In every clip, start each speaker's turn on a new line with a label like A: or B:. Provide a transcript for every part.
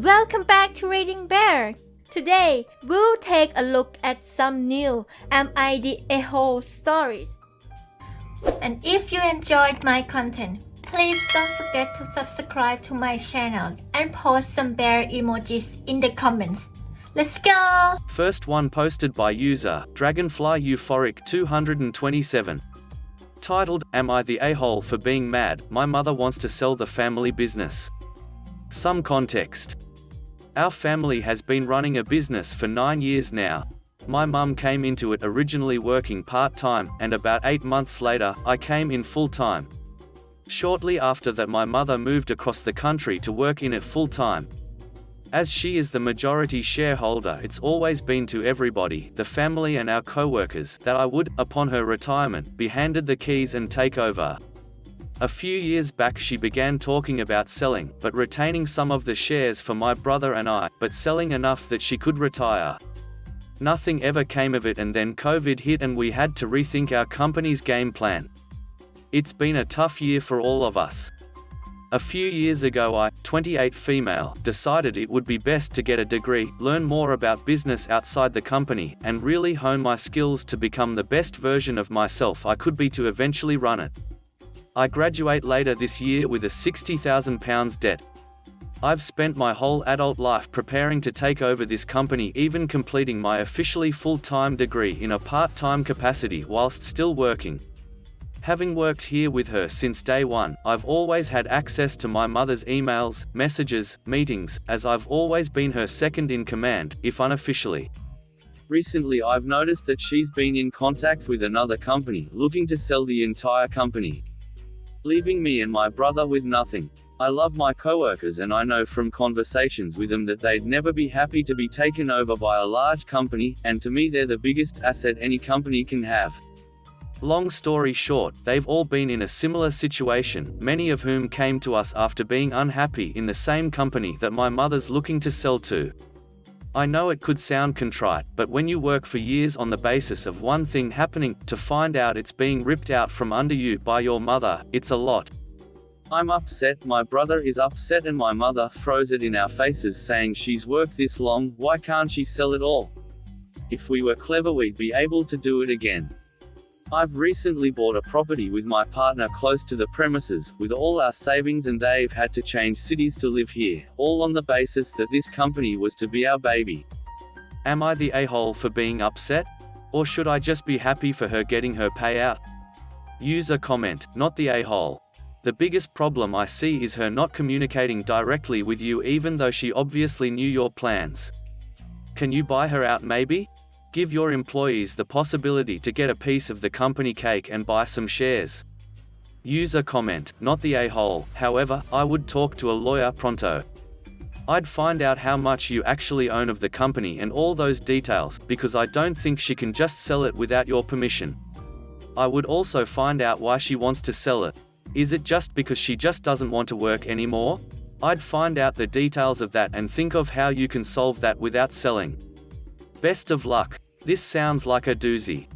A: Welcome back to Reading Bear. Today, we'll take a look at some new Am I the A-hole stories. And if you enjoyed my content, please don't forget to subscribe to my channel and post some bear emojis in the comments. Let's go!
B: First one posted by user Dragonfly Euphoric 227. Titled, Am I the A-hole for being mad? My mother wants to sell the family business. Some context. Our family has been running a business for 9 years now. My mum came into it originally working part-time, and about 8 months later, I came in full-time. Shortly after that, my mother moved across the country to work in it full-time. As she is the majority shareholder, it's always been to everybody, the family and our co-workers, that I would, upon her retirement, be handed the keys and take over. A few years back she began talking about selling, but retaining some of the shares for my brother and I, but selling enough that she could retire. Nothing ever came of it, and then COVID hit and we had to rethink our company's game plan. It's been a tough year for all of us. A few years ago I, 28 female, decided it would be best to get a degree, learn more about business outside the company, and really hone my skills to become the best version of myself I could be to eventually run it. I graduate later this year with a £60,000 debt. I've spent my whole adult life preparing to take over this company, even completing my officially full-time degree in a part-time capacity whilst still working. Having worked here with her since day one, I've always had access to my mother's emails, messages, meetings, as I've always been her second in command, if unofficially. Recently I've noticed that she's been in contact with another company, looking to sell the entire company, leaving me and my brother with nothing. I love my coworkers, and I know from conversations with them that they'd never be happy to be taken over by a large company, and to me they're the biggest asset any company can have. Long story short, they've all been in a similar situation, many of whom came to us after being unhappy in the same company that my mother's looking to sell to. I know it could sound contrite, but when you work for years on the basis of one thing happening, to find out it's being ripped out from under you by your mother, it's a lot. I'm upset, my brother is upset, and my mother throws it in our faces saying she's worked this long, why can't she sell it all? If we were clever we'd be able to do it again. I've recently bought a property with my partner close to the premises, with all our savings, and they've had to change cities to live here, all on the basis that this company was to be our baby. Am I the a-hole for being upset? Or should I just be happy for her getting her payout? User comment, not the a-hole. The biggest problem I see is her not communicating directly with you, even though she obviously knew your plans. Can you buy her out maybe? Give your employees the possibility to get a piece of the company cake and buy some shares. User comment, not the a-hole, however, I would talk to a lawyer pronto. I'd find out how much you actually own of the company and all those details, because I don't think she can just sell it without your permission. I would also find out why she wants to sell it. Is it just because she just doesn't want to work anymore? I'd find out the details of that and think of how you can solve that without selling. Best of luck. This sounds like a doozy.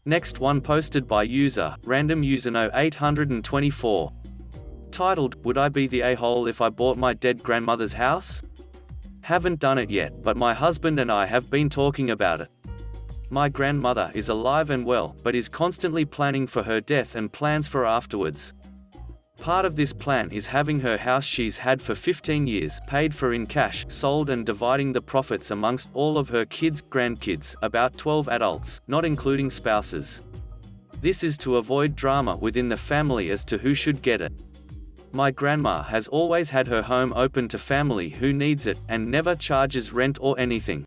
B: Next one posted by user, random user 824. Titled, Would I be the a-hole if I bought my dead grandmother's house? Haven't done it yet, but my husband and I have been talking about it. My grandmother is alive and well, but is constantly planning for her death and plans for afterwards. Part of this plan is having her house she's had for 15 years paid for in cash, sold, and dividing the profits amongst all of her kids, grandkids, about 12 adults, not including spouses. This is to avoid drama within the family as to who should get it. My grandma has always had her home open to family who needs it, and never charges rent or anything.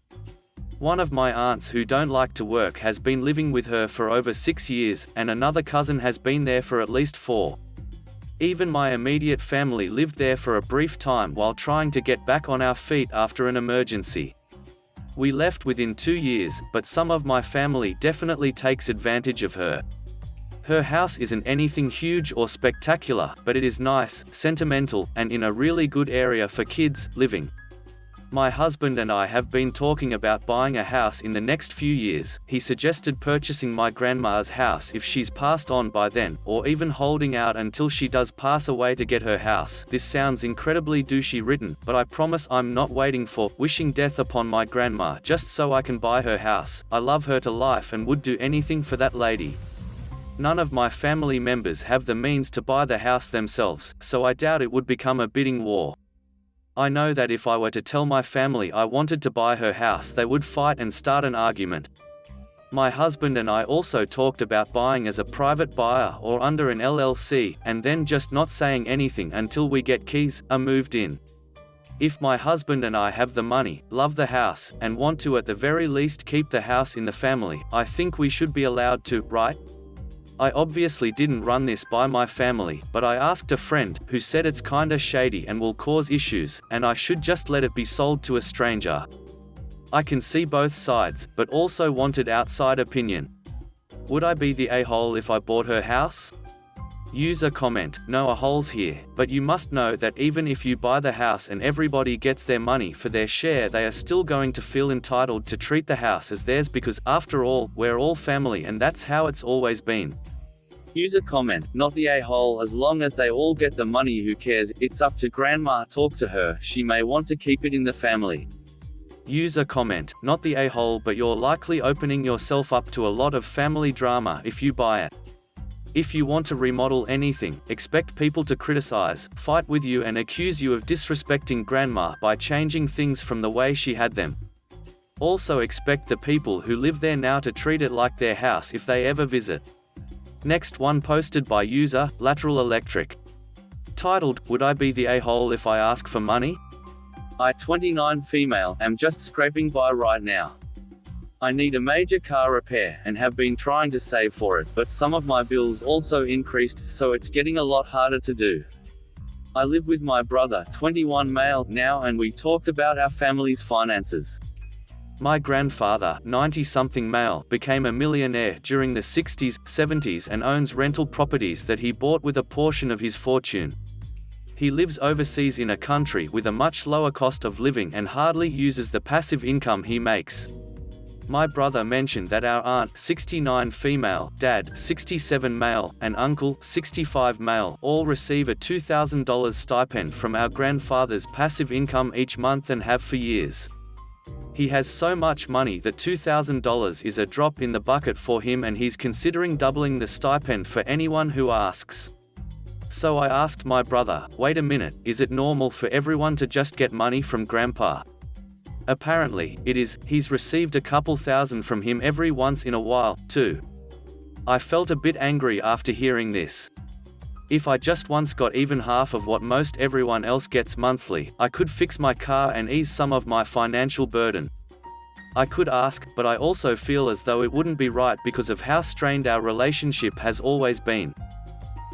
B: One of my aunts who don't like to work has been living with her for over 6 years, and another cousin has been there for at least 4. Even my immediate family lived there for a brief time while trying to get back on our feet after an emergency. We left within 2 years, but some of my family definitely takes advantage of her. Her house isn't anything huge or spectacular, but it is nice, sentimental, and in a really good area for kids living. My husband and I have been talking about buying a house in the next few years. He suggested purchasing my grandma's house if she's passed on by then, or even holding out until she does pass away to get her house. This sounds incredibly douchey written, but I promise I'm not waiting for, wishing death upon my grandma just so I can buy her house. I love her to life and would do anything for that lady. None of my family members have the means to buy the house themselves, so I doubt it would become a bidding war. I know that if I were to tell my family I wanted to buy her house, they would fight and start an argument. My husband and I also talked about buying as a private buyer or under an LLC, and then just not saying anything until we get keys, are moved in. If my husband and I have the money, love the house, and want to at the very least keep the house in the family, I think we should be allowed to, right? I obviously didn't run this by my family, but I asked a friend, who said it's kinda shady and will cause issues, and I should just let it be sold to a stranger. I can see both sides, but also wanted outside opinion. Would I be the a-hole if I bought her house? User comment, no a-holes here, but you must know that even if you buy the house and everybody gets their money for their share, they are still going to feel entitled to treat the house as theirs because, after all, we're all family and that's how it's always been. User comment, not the a-hole as long as they all get the money, who cares, it's up to grandma, talk to her, she may want to keep it in the family. User comment, not the a-hole, but you're likely opening yourself up to a lot of family drama if you buy it. If you want to remodel anything, expect people to criticize, fight with you and accuse you of disrespecting grandma by changing things from the way she had them. Also expect the people who live there now to treat it like their house if they ever visit. Next one posted by user, Lateral Electric. Titled, Would I be the a-hole if I ask for money? I, 29 female, am just scraping by right now. I need a major car repair, and have been trying to save for it, but some of my bills also increased, so it's getting a lot harder to do. I live with my brother, 21 male, now, and we talked about our family's finances. My grandfather, 90-something male, became a millionaire during the 60s, 70s and owns rental properties that he bought with a portion of his fortune. He lives overseas in a country with a much lower cost of living and hardly uses the passive income he makes. My brother mentioned that our aunt, 69 female, dad, 67 male, and uncle, 65 male, all receive a $2,000 stipend from our grandfather's passive income each month and have for years. He has so much money that $2,000 is a drop in the bucket for him, and he's considering doubling the stipend for anyone who asks. So I asked my brother, wait a minute, is it normal for everyone to just get money from grandpa? Apparently, it is. He's received a couple thousand from him every once in a while, too. I felt a bit angry after hearing this. If I just once got even half of what most everyone else gets monthly, I could fix my car and ease some of my financial burden. I could ask, but I also feel as though it wouldn't be right because of how strained our relationship has always been.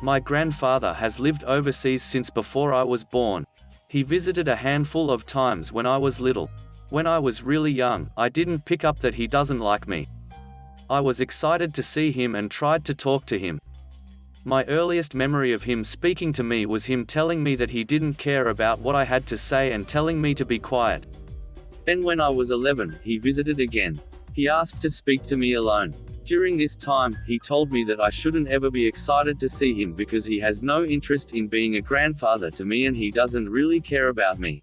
B: My grandfather has lived overseas since before I was born. He visited a handful of times when I was little. When I was really young, I didn't pick up that he doesn't like me. I was excited to see him and tried to talk to him. My earliest memory of him speaking to me was him telling me that he didn't care about what I had to say and telling me to be quiet. Then when I was 11, he visited again. He asked to speak to me alone. During this time, he told me that I shouldn't ever be excited to see him because he has no interest in being a grandfather to me and he doesn't really care about me.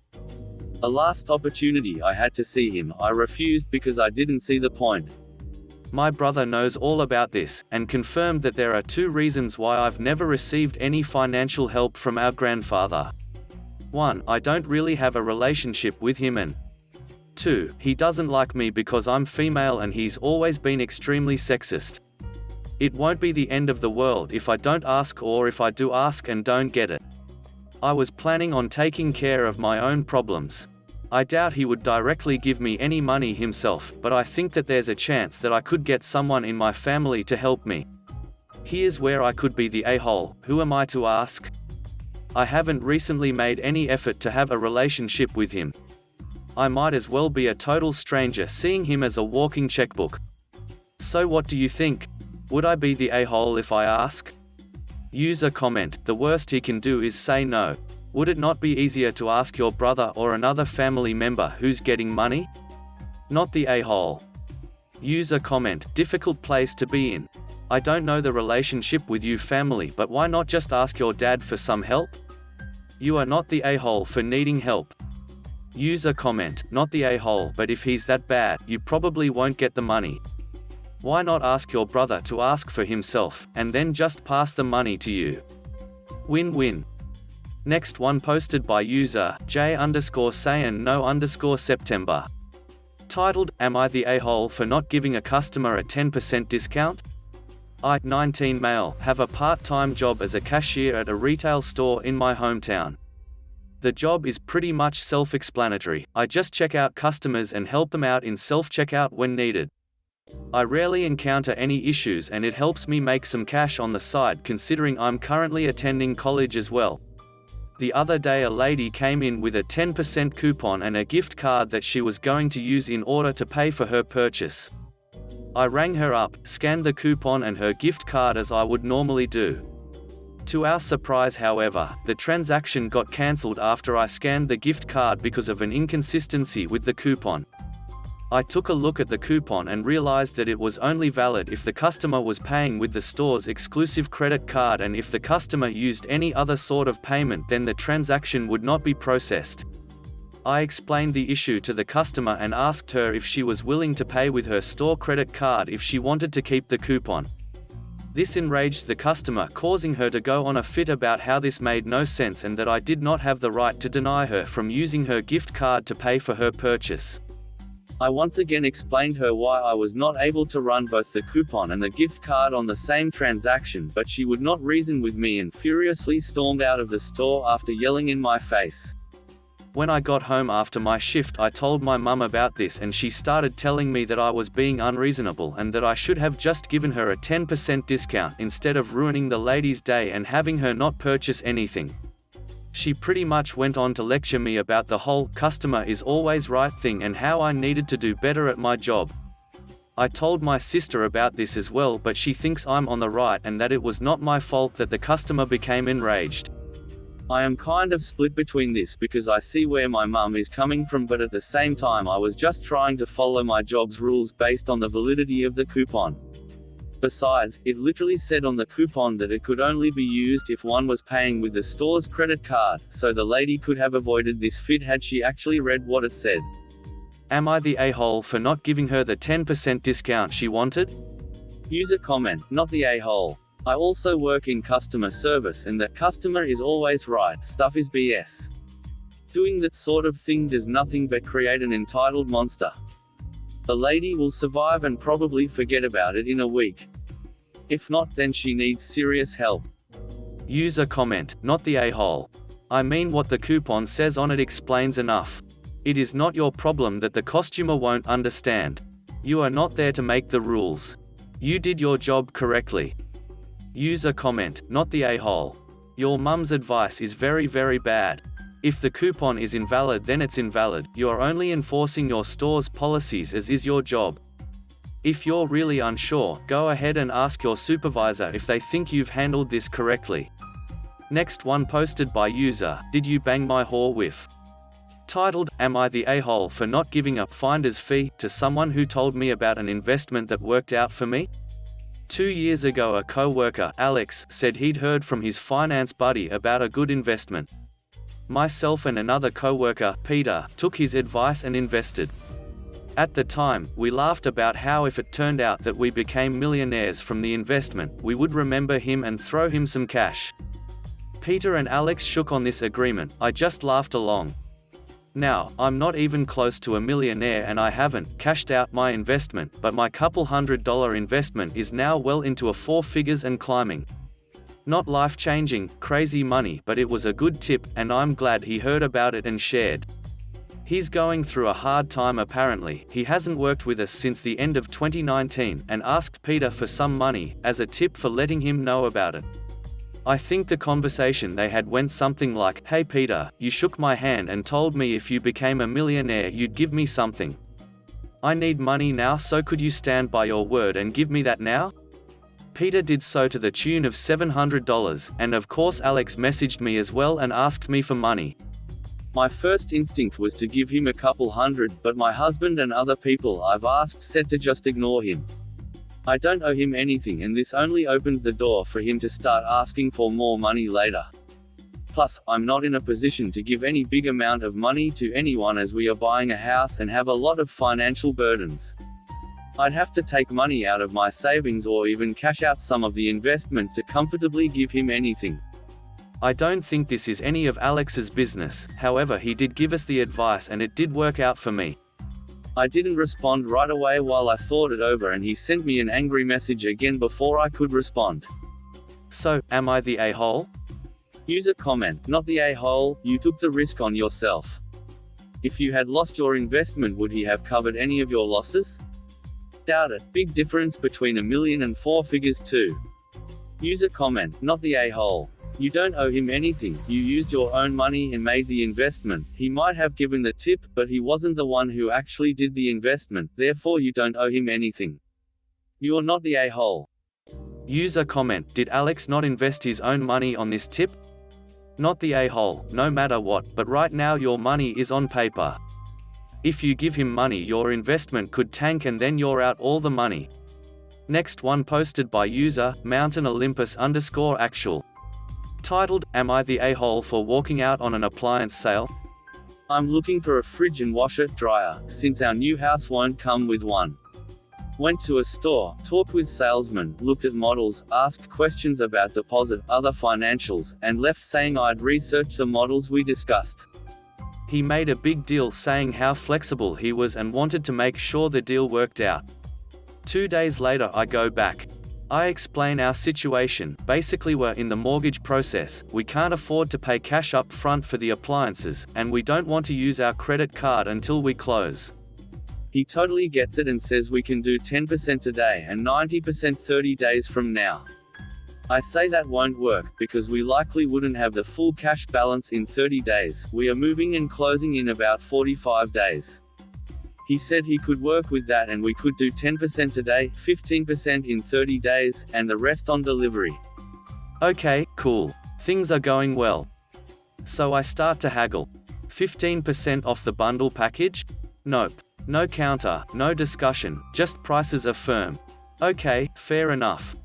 B: A last opportunity I had to see him, I refused because I didn't see the point. My brother knows all about this, and confirmed that there are two reasons why I've never received any financial help from our grandfather. 1. I don't really have a relationship with him, and 2. He doesn't like me because I'm female and he's always been extremely sexist. It won't be the end of the world if I don't ask, or if I do ask and don't get it. I was planning on taking care of my own problems. I doubt he would directly give me any money himself, but I think that there's a chance that I could get someone in my family to help me. Here's where I could be the a-hole. Who am I to ask? I haven't recently made any effort to have a relationship with him. I might as well be a total stranger, seeing him as a walking checkbook. So what do you think? Would I be the a-hole if I ask? User comment, the worst he can do is say no. Would it not be easier to ask your brother or another family member who's getting money? Not the a-hole. User comment, difficult place to be in. I don't know the relationship with you family, but why not just ask your dad for some help? You are not the a-hole for needing help. User comment, not the a-hole, but if he's that bad, you probably won't get the money. Why not ask your brother to ask for himself, and then just pass the money to you? Win-win. Next one posted by user J_Sayan_No_September. Titled, Am I the a-hole for not giving a customer a 10% discount? I, 19 male, have a part-time job as a cashier at a retail store in my hometown. The job is pretty much self-explanatory. I just check out customers and help them out in self-checkout when needed. I rarely encounter any issues, and it helps me make some cash on the side considering I'm currently attending college as well. The other day a lady came in with a 10% coupon and a gift card that she was going to use in order to pay for her purchase. I rang her up, scanned the coupon and her gift card as I would normally do. To our surprise, however, the transaction got cancelled after I scanned the gift card because of an inconsistency with the coupon. I took a look at the coupon and realized that it was only valid if the customer was paying with the store's exclusive credit card, and if the customer used any other sort of payment then the transaction would not be processed. I explained the issue to the customer and asked her if she was willing to pay with her store credit card if she wanted to keep the coupon. This enraged the customer, causing her to go on a fit about how this made no sense and that I did not have the right to deny her from using her gift card to pay for her purchase. I once again explained her why I was not able to run both the coupon and the gift card on the same transaction, but she would not reason with me and furiously stormed out of the store after yelling in my face. When I got home after my shift, I told my mum about this and she started telling me that I was being unreasonable and that I should have just given her a 10% discount instead of ruining the lady's day and having her not purchase anything. She pretty much went on to lecture me about the whole "customer is always right" thing and how I needed to do better at my job. I told my sister about this as well, but she thinks I'm on the right and that it was not my fault that the customer became enraged. I am kind of split between this because I see where my mum is coming from, but at the same time I was just trying to follow my job's rules based on the validity of the coupon. Besides, it literally said on the coupon that it could only be used if one was paying with the store's credit card, so the lady could have avoided this fit had she actually read what it said. Am I the a-hole for not giving her the 10% discount she wanted? User comment, not the a-hole. I also work in customer service and that customer is always right stuff is BS. Doing that sort of thing does nothing but create an entitled monster. The lady will survive and probably forget about it in a week. If not, then she needs serious help. User comment, not the a-hole. I mean, what the coupon says on it explains enough. It is not your problem that the customer won't understand. You are not there to make the rules. You did your job correctly. User comment, not the a-hole. Your mum's advice is very, very bad. If the coupon is invalid, then it's invalid. You are only enforcing your store's policies, as is your job. If you're really unsure, go ahead and ask your supervisor if they think you've handled this correctly. Next one posted by user, Did you bang my whore with? Titled, Am I the a-hole for not giving a finder's fee to someone who told me about an investment that worked out for me? 2 years ago a co-worker, Alex, said he'd heard from his finance buddy about a good investment. Myself and another co-worker, Peter, took his advice and invested. At the time, we laughed about how if it turned out that we became millionaires from the investment, we would remember him and throw him some cash. Peter and Alex shook on this agreement. I just laughed along. Now, I'm not even close to a millionaire and I haven't cashed out my investment, but my couple $100 investment is now well into a 4 figures and climbing. Not life-changing, crazy money, but it was a good tip, and I'm glad he heard about it and shared. He's going through a hard time apparently. He hasn't worked with us since the end of 2019 and asked Peter for some money as a tip for letting him know about it. I think the conversation they had went something like, "Hey Peter, you shook my hand and told me if you became a millionaire you'd give me something. I need money now, so could you stand by your word and give me that now?" Peter did so to the tune of $700, and of course Alex messaged me as well and asked me for money. My first instinct was to give him a couple hundred, but my husband and other people I've asked said to just ignore him. I don't owe him anything, and this only opens the door for him to start asking for more money later. Plus, I'm not in a position to give any big amount of money to anyone as we are buying a house and have a lot of financial burdens. I'd have to take money out of my savings or even cash out some of the investment to comfortably give him anything. I don't think this is any of Alex's business, however he did give us the advice and it did work out for me. I didn't respond right away while I thought it over, and he sent me an angry message again before I could respond. So, am I the a-hole? User comment, not the a-hole, you took the risk on yourself. If you had lost your investment, would he have covered any of your losses? Doubt it. Big difference between $1 million and 4 figures too. User comment, not the a-hole. You don't owe him anything, you used your own money and made the investment. He might have given the tip, but he wasn't the one who actually did the investment, therefore you don't owe him anything. You're not the a-hole. User comment, did Alex not invest his own money on this tip? Not the a-hole, no matter what, but right now your money is on paper. If you give him money, your investment could tank and then you're out all the money. Next one posted by user, Mountain Olympus _actual. Titled, Am I the a-hole for walking out on an appliance sale? I'm looking for a fridge and washer, dryer, since our new house won't come with one. Went to a store, talked with salesmen, looked at models, asked questions about deposit, other financials, and left saying I'd researched the models we discussed. He made a big deal saying how flexible he was and wanted to make sure the deal worked out. 2 days later I go back. I explain our situation, basically we're in the mortgage process, we can't afford to pay cash up front for the appliances, and we don't want to use our credit card until we close. He totally gets it and says we can do 10% today and 90% 30 days from now. I say that won't work, because we likely wouldn't have the full cash balance in 30 days, we are moving and closing in about 45 days. He said he could work with that and we could do 10% today, 15% in 30 days, and the rest on delivery. Okay, cool. Things are going well. So I start to haggle. 15% off the bundle package? Nope. No counter, no discussion, just prices are firm. Okay, fair enough.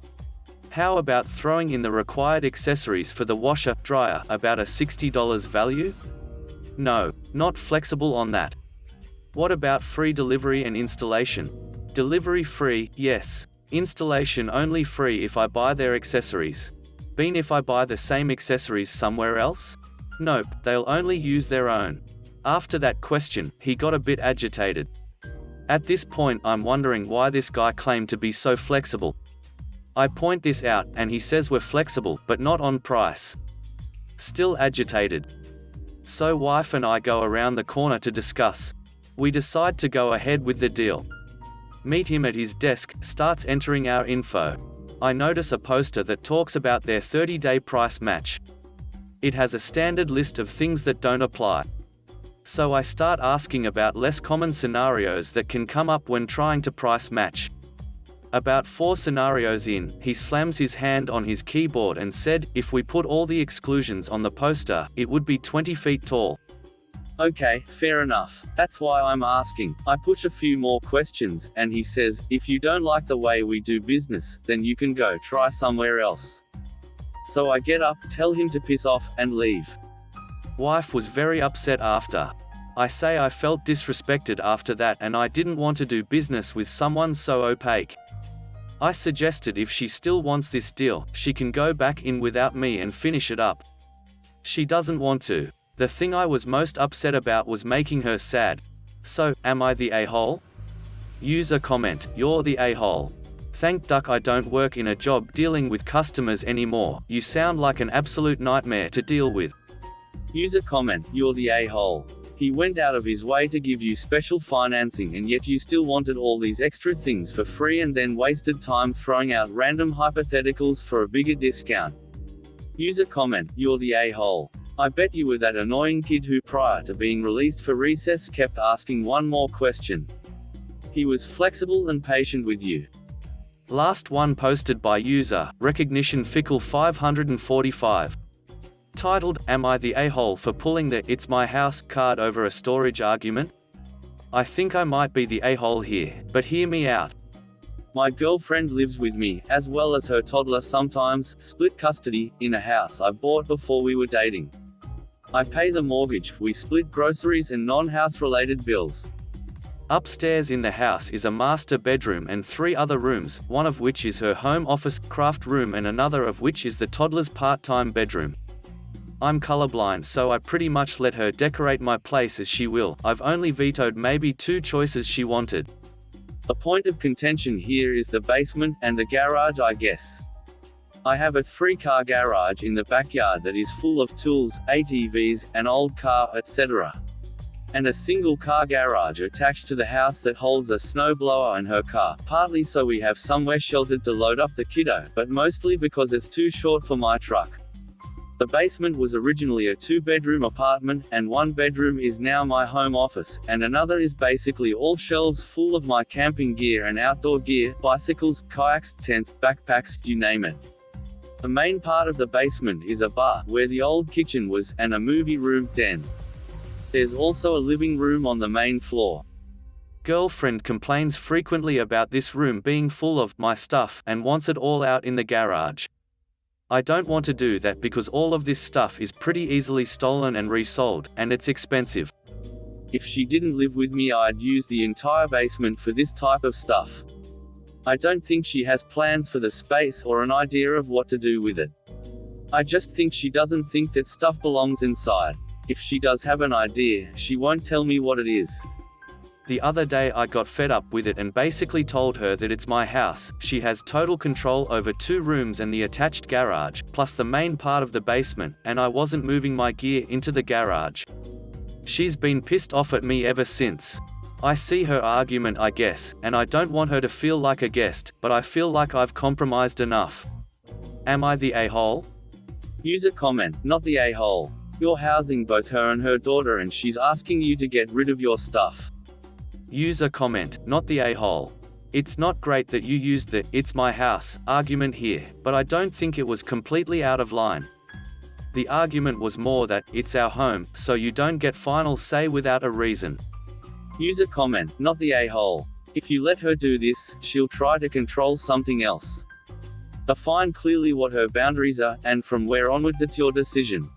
B: How about throwing in the required accessories for the washer, dryer, about a $60 value? No, not flexible on that. What about free delivery and installation? Delivery free, yes. Installation only free if I buy their accessories. Been if I buy the same accessories somewhere else? Nope, they'll only use their own. After that question, he got a bit agitated. At this point I'm wondering why this guy claimed to be so flexible. I point this out, and he says we're flexible, but not on price. Still agitated. So wife and I go around the corner to discuss. We decide to go ahead with the deal. Meet him at his desk, starts entering our info. I notice a poster that talks about their 30-day price match. It has a standard list of things that don't apply. So I start asking about less common scenarios that can come up when trying to price match. About 4 scenarios in, he slams his hand on his keyboard and said, if we put all the exclusions on the poster, it would be 20 feet tall. Okay, fair enough. That's why I'm asking. I push a few more questions, and he says, if you don't like the way we do business, then you can go try somewhere else. So I get up, tell him to piss off, and leave. Wife was very upset after. I say I felt disrespected after that and I didn't want to do business with someone so opaque. I suggested if she still wants this deal, she can go back in without me and finish it up. She doesn't want to. The thing I was most upset about was making her sad. So, am I the a-hole? User comment, you're the a-hole. Thank duck I don't work in a job dealing with customers anymore, you sound like an absolute nightmare to deal with. User comment, you're the a-hole. He went out of his way to give you special financing and yet you still wanted all these extra things for free and then wasted time throwing out random hypotheticals for a bigger discount. User comment, you're the a-hole. I bet you were that annoying kid who prior to being released for recess kept asking one more question. He was flexible and patient with you. Last one posted by user, recognition fickle 545. Titled, Am I the a-hole for pulling the "it's my house" card over a storage argument? I think I might be the a-hole here, but hear me out. My girlfriend lives with me, as well as her toddler sometimes, split custody, in a house I bought before we were dating. I pay the mortgage, we split groceries and non-house related bills. Upstairs in the house is a master bedroom and 3 other rooms, one of which is her home office, craft room and another of which is the toddler's part-time bedroom. I'm colorblind, so I pretty much let her decorate my place as she will. I've only vetoed maybe 2 choices she wanted. The point of contention here is the basement, and the garage I guess. I have a 3-car garage in the backyard that is full of tools, ATVs, an old car, etc. And a single car garage attached to the house that holds a snowblower and her car, partly so we have somewhere sheltered to load up the kiddo, but mostly because it's too short for my truck. The basement was originally a 2-bedroom apartment, and 1 bedroom is now my home office, and another is basically all shelves full of my camping gear and outdoor gear, bicycles, kayaks, tents, backpacks, you name it. The main part of the basement is a bar, where the old kitchen was, and a movie room, den. There's also a living room on the main floor. Girlfriend complains frequently about this room being full of my stuff, and wants it all out in the garage. I don't want to do that because all of this stuff is pretty easily stolen and resold, and it's expensive. If she didn't live with me, I'd use the entire basement for this type of stuff. I don't think she has plans for the space or an idea of what to do with it. I just think she doesn't think that stuff belongs inside. If she does have an idea, she won't tell me what it is. The other day I got fed up with it and basically told her that it's my house. She has total control over 2 rooms and the attached garage, plus the main part of the basement, and I wasn't moving my gear into the garage. She's been pissed off at me ever since. I see her argument, I guess, and I don't want her to feel like a guest, but I feel like I've compromised enough. Am I the a-hole? User comment, not the a-hole. You're housing both her and her daughter and she's asking you to get rid of your stuff. User comment, not the a-hole. It's not great that you used the "it's my house" argument here, but I don't think it was completely out of line. The argument was more that it's our home, so you don't get final say without a reason. User comment, not the a-hole. If you let her do this, she'll try to control something else. Define clearly what her boundaries are, and from where onwards it's your decision.